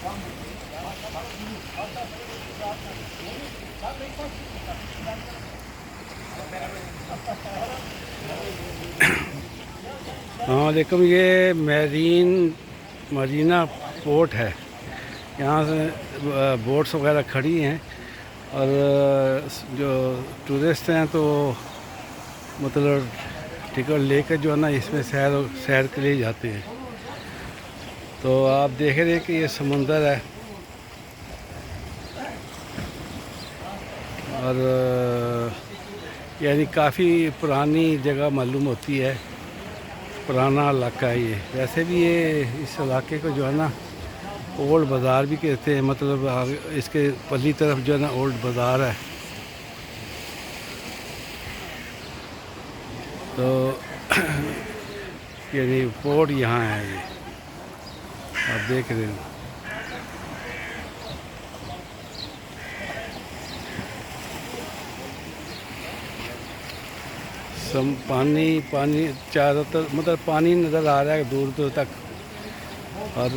अस्सलामुअलैकुम। ये मरीना पोर्ट है। यहाँ से बोट्स वगैरह खड़ी हैं और जो टूरिस्ट हैं तो मतलब टिकट लेकर जो है ना इसमें सैर के लिए जाते हैं। तो आप देख रहे हैं कि ये समंदर है और यानी काफ़ी पुरानी जगह मालूम होती है, पुराना इलाका है ये। वैसे भी ये इस इलाके को जो है ना ओल्ड बाज़ार भी कहते हैं, मतलब इसके पल्ली तरफ जो है ना ओल्ड बाज़ार है। तो यानी पोर्ट यहाँ है, ये आप देख रहे हैं। पानी चारों तरफ मतलब पानी नज़र आ रहा है दूर दूर तक। और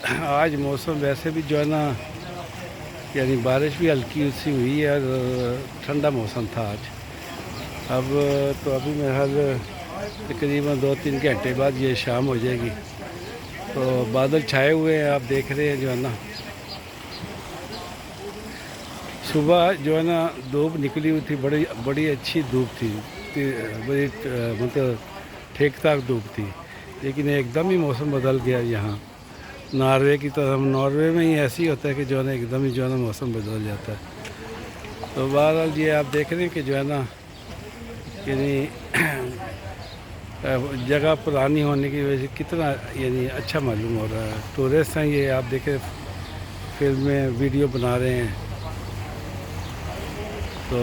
आज मौसम वैसे भी जो है ना यानी बारिश भी हल्की सी हुई है और ठंडा मौसम था आज। अब तो अभी मेरे ख्याल तकरीबन 2-3 घंटे बाद ये शाम हो जाएगी। तो बादल छाए हुए हैं, आप देख रहे हैं जो है ना। सुबह जो है ना धूप निकली हुई थी, बड़ी बड़ी अच्छी धूप थी, बड़ी मतलब ठीक ठाक धूप थी। लेकिन एकदम ही मौसम बदल गया यहाँ नॉर्वे की तरह। नॉर्वे में ही ऐसे ही होता है कि जो है ना एकदम ही जो है ना मौसम बदल जाता है। तो बहरहाल ये आप देख रहे हैं कि जो है ना यानी जगह पुरानी होने की वजह से कितना यानी अच्छा मालूम हो रहा है। टूरिस्ट हैं ये, आप देखें फिल्म में वीडियो बना रहे हैं। तो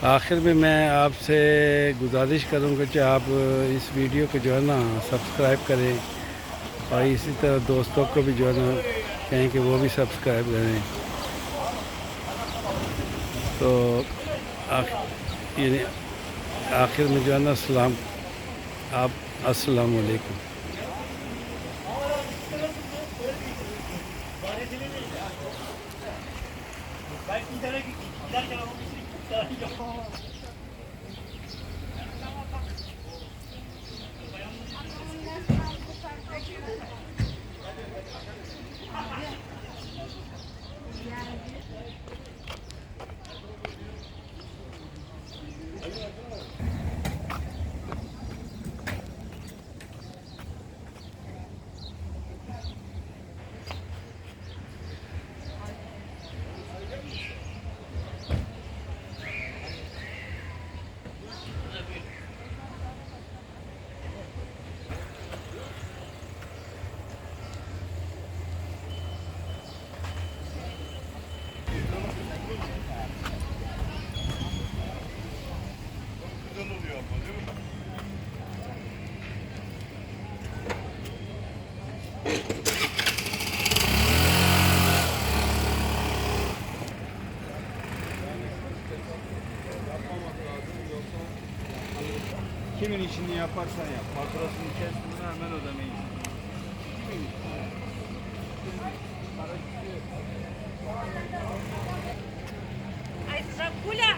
आखिर में मैं आपसे गुजारिश करूंगा कि आप इस वीडियो को जो है ना सब्सक्राइब करें और इसी तरह दोस्तों को भी जो है ना कहें कि वो भी सब्सक्राइब करें। तो यानी आखिर में जो है ना सलाम, आप अस्सलाम वालेकुम। Kimin işini yaparsan yap, faturasını kestin hemen ödemeyi. Ay, Sakula!